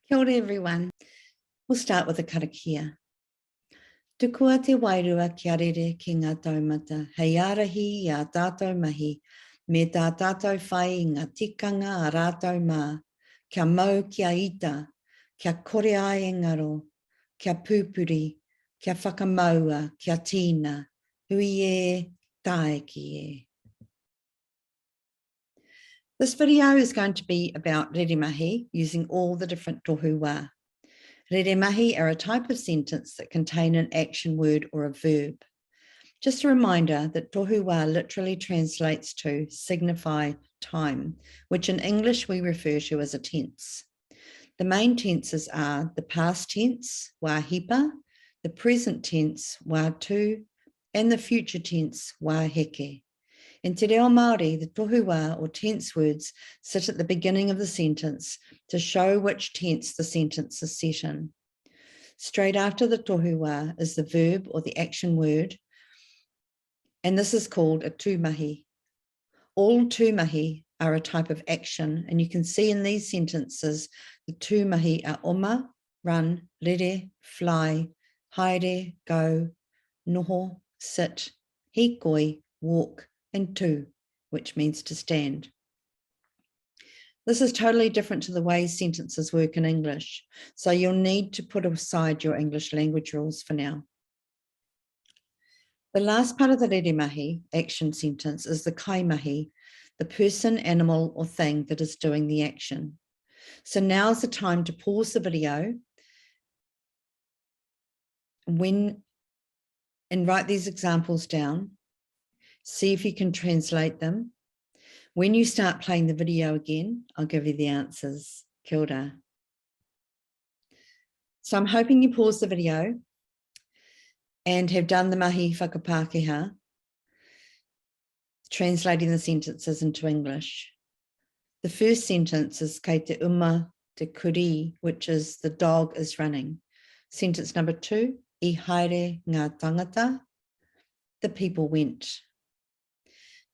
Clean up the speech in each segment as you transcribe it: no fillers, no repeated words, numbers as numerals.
Kia ora everyone. We'll start with a karakia. Tukua te wairua kia rere ki ngā taumata, hei arahi i a tātou mahi, me tā tātou whai i ngā tikanga a rātou mā, kia mau kia ita, kia kore ai e ngaro, kia pūpuri, kia whakamaua, kia tīna, hui e, tae ki e. This video is going to be about reremahi using all the different tohu wā. Reremahi are a type of sentence that contain an action word or a verb. Just a reminder that tohu wā literally translates to signify time, which in English we refer to as a tense. The main tenses are the past tense, wā hipa, the present tense, wā tū, and the future tense, wā heke. In te reo Māori, the tohu wā or tense words sit at the beginning of the sentence to show which tense the sentence is set in. Straight after the tohu wā is the verb or the action word, and this is called a tūmahi. All tūmahi are a type of action, and you can see in these sentences the tūmahi are oma, run, rere, fly, haere, go, noho, sit, hikoi, walk, and tū, which means to stand. This is totally different to the way sentences work in English, so you'll need to put aside your English language rules for now. The last part of the reremahi action sentence is the kaimahi, the person, animal, or thing that is doing the action. So now is the time to pause the video and write these examples down. See if you can translate them. When you start playing the video again, I'll give you the answers. Kia ora. So I'm hoping you pause the video and have done the mahi whakapākehā, translating the sentences into English. The first sentence is kei te uma te kuri, which is the dog is running. Sentence number 2, I haere ngā tangata, the people went.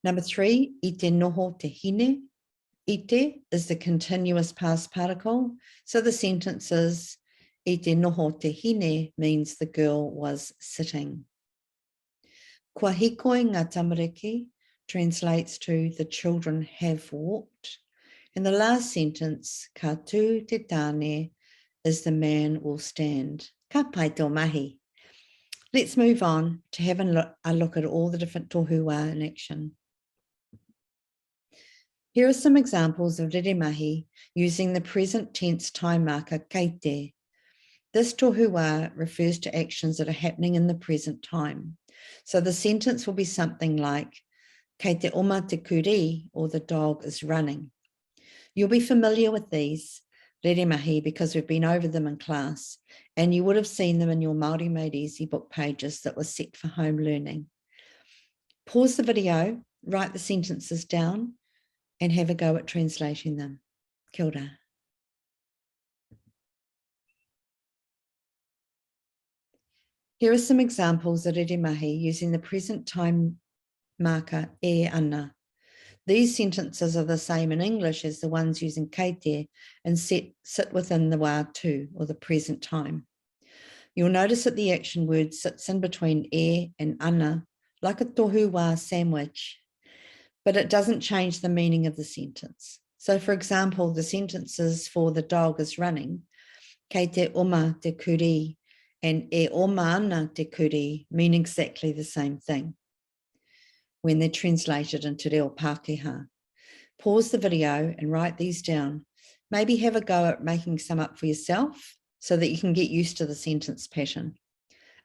Number 3, I te noho te hine. Ite is the continuous past particle. So the sentence is, I te noho te hine means the girl was sitting. Kua hikoi ngā tamariki translates to the children have walked. And the last sentence, ka tū te tāne, is the man will stand. Ka pai tō mahi. Let's move on to have a look at all the different tohu wā in action. Here are some examples of reremahi using the present tense time marker kei te. This tohu wā refers to actions that are happening in the present time. So the sentence will be something like kei te oma te kuri, or the dog is running. You'll be familiar with these reremahi because we've been over them in class, and you would have seen them in your Māori Made Easy book pages that were set for home learning. Pause the video, write the sentences down, and have a go at translating them. Kia ora. Here are some examples of reremahi using the present time marker e ana. These sentences are the same in English as the ones using kei te and sit within the wā tū, or the present time. You'll notice that the action word sits in between e and ana, like a tohu wā sandwich, but it doesn't change the meaning of the sentence. So for example, the sentences for the dog is running, kei te oma te kuri, and e oma ana te kuri mean exactly the same thing when they're translated into reo Pākehā. Pause the video and write these down. Maybe have a go at making some up for yourself so that you can get used to the sentence pattern.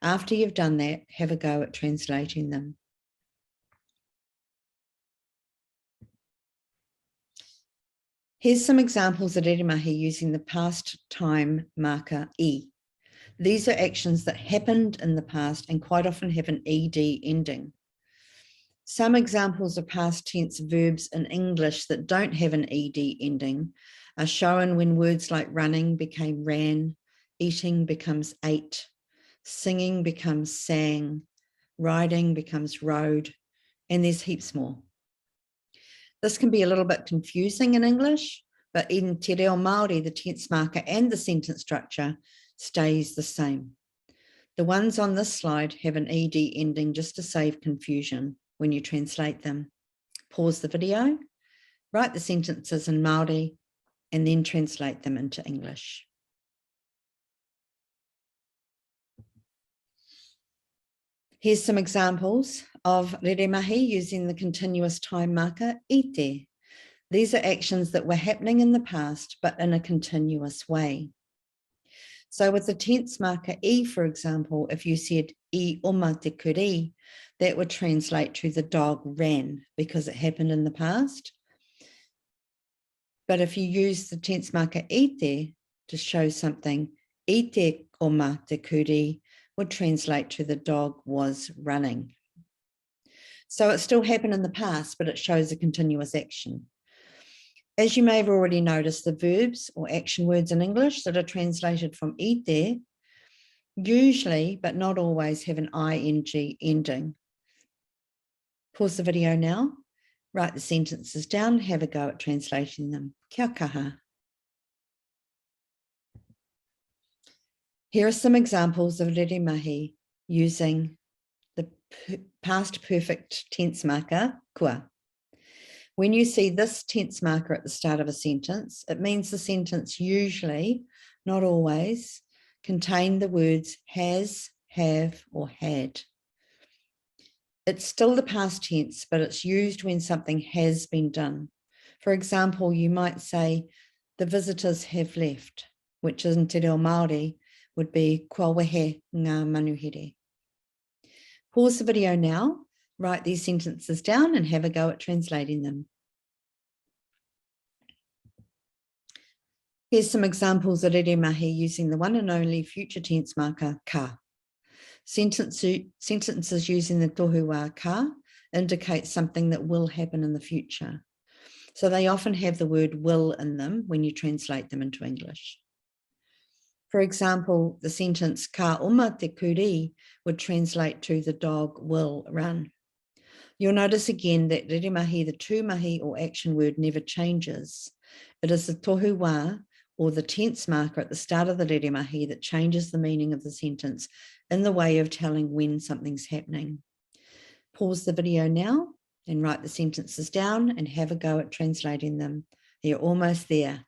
After you've done that, have a go at translating them. Here's some examples of reremahi using the past time marker e. These are actions that happened in the past and quite often have an ed ending. Some examples of past tense verbs in English that don't have an ed ending are shown when words like running became ran, eating becomes ate, singing becomes sang, riding becomes rode, and there's heaps more. This can be a little bit confusing in English, but in Te Reo Māori, the tense marker and the sentence structure stays the same. The ones on this slide have an ed ending just to save confusion when you translate them. Pause the video, write the sentences in Māori, and then translate them into English. Here's some examples of reremahi using the continuous time marker ite. These are actions that were happening in the past, but in a continuous way. So with the tense marker e, for example, if you said I oma te kuri, that would translate to the dog ran because it happened in the past. But if you use the tense marker ite to show something, ite oma te kuri would translate to the dog was running. So it still happened in the past, but it shows a continuous action. As you may have already noticed, the verbs or action words in English that are translated from ite usually, but not always, have an ing ending. Pause the video now, write the sentences down, have a go at translating them. Kia kaha. Here are some examples of reremahi using the past perfect tense marker, kua. When you see this tense marker at the start of a sentence, it means the sentence usually, not always, contain the words has, have, or had. It's still the past tense, but it's used when something has been done. For example, you might say, the visitors have left, which in Te Reo Māori would be kua wehe ngā manuhere. Pause the video now, write these sentences down and have a go at translating them. Here's some examples of reremahi using the one and only future tense marker ka. Sentences using the tohu wā ka indicate something that will happen in the future. So they often have the word will in them when you translate them into English. For example, the sentence ka oma te kuri would translate to the dog will run. You'll notice again that reremahi, the tūmahi or action word, never changes. It is the tohu wā or the tense marker at the start of the reremahi that changes the meaning of the sentence in the way of telling when something's happening. Pause the video now and write the sentences down and have a go at translating them. You're almost there.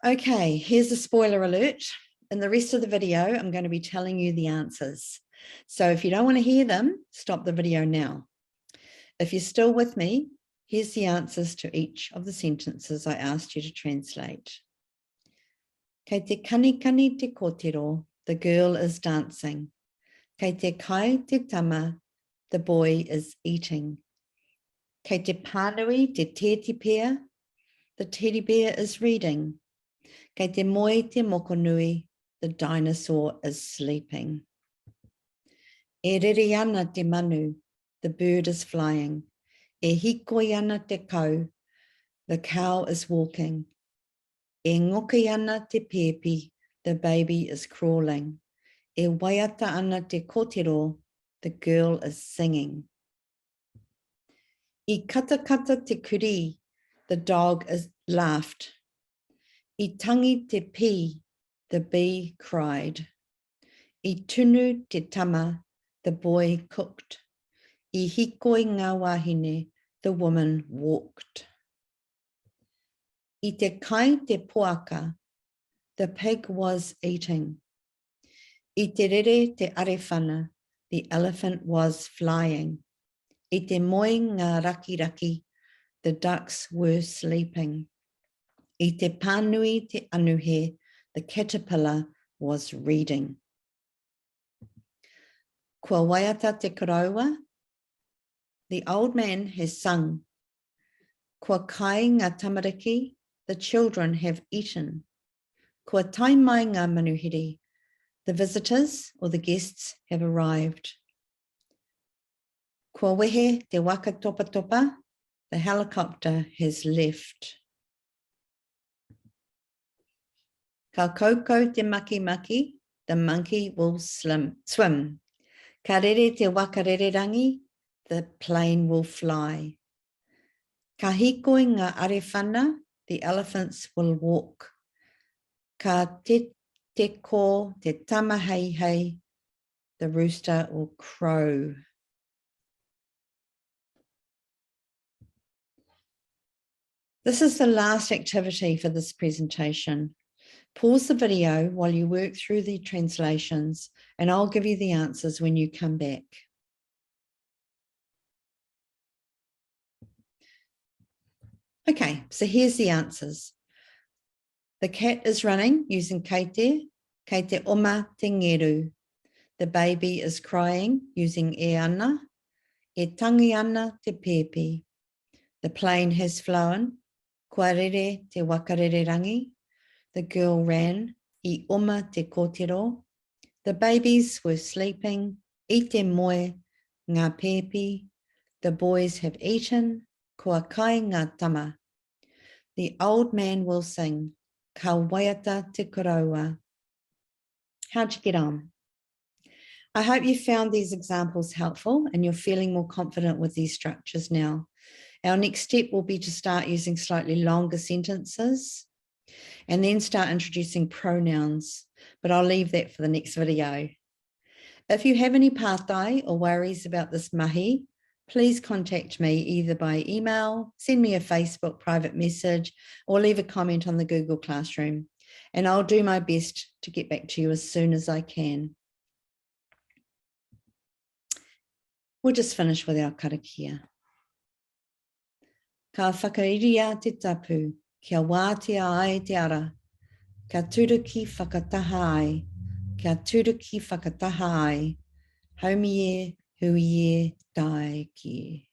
Okay, here's a spoiler alert. In the rest of the video, I'm going to be telling you the answers. So if you don't want to hear them, stop the video now. If you're still with me, here's the answers to each of the sentences I asked you to translate. Kei te kanikani te kōtero, the girl is dancing. Kei te kai te tama, the boy is eating. Kei te pānui te tēti pea, the teddy bear is reading. Kei te moe te mokonui, the dinosaur is sleeping. E rere ana te manu, the bird is flying. E hikoi ana te kau, the cow is walking. E ngoki ana te pepi, the baby is crawling. E waiata ana te kōtero, the girl is singing. I katakata te kuri, the dog is laughed. I tangi te pi, the bee cried. I tunu te tama, the boy cooked. I hikoi ngā wahine, the woman walked. I te kai te poaka, the pig was eating. I te rere te arewhana, the elephant was flying. I te moe ngā raki, the ducks were sleeping. I te pānui te anuhe, the caterpillar was reading. Kua waiata te karaua, the old man has sung. Kua kai ngā tamariki, the children have eaten. Kua tai mai ngā manuhiri, the visitors or the guests have arrived. Kua wehe te waka topa topa, the helicopter has left. Ka koukou te maki maki, the monkey will swim. Ka rere te waka rererangi, the plane will fly. Ka hikoi ngā arewhana, the elephants will walk. Ka te ko, te tama hei hei, the rooster will crow. This is the last activity for this presentation. Pause the video while you work through the translations, and I'll give you the answers when you come back. Okay, so here's the answers. The cat is running using kei te oma te ngeru. The baby is crying using e ana, e tangi ana te pepe. The plane has flown, kua rere te wakarere rangi. The girl ran, I oma te kōtero. The babies were sleeping, I te moe, ngā pepe. The boys have eaten, kua kai ngā tama. The old man will sing, ka waiata te karaua. How'd you get on? I hope you found these examples helpful and you're feeling more confident with these structures now. Our next step will be to start using slightly longer sentences and then start introducing pronouns, but I'll leave that for the next video. If you have any pātai or worries about this mahi, please contact me either by email, send me a Facebook private message, or leave a comment on the Google Classroom, and I'll do my best to get back to you as soon as I can. We'll just finish with our karakia. Ka whakairia te tapu, kia wātea ai te ara, ka turuki whakataha ai, kia turuki whakataha ai, haumie, huie, tae ki.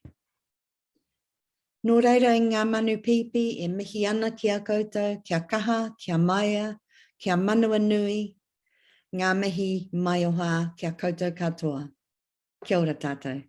Nō reira i ngā manu pipi e mihi ana ki a koutou, kia kaha, kia maia, kia manua nui, ngā mihi mai oha, kia koutou katoa. Kia ora tātou.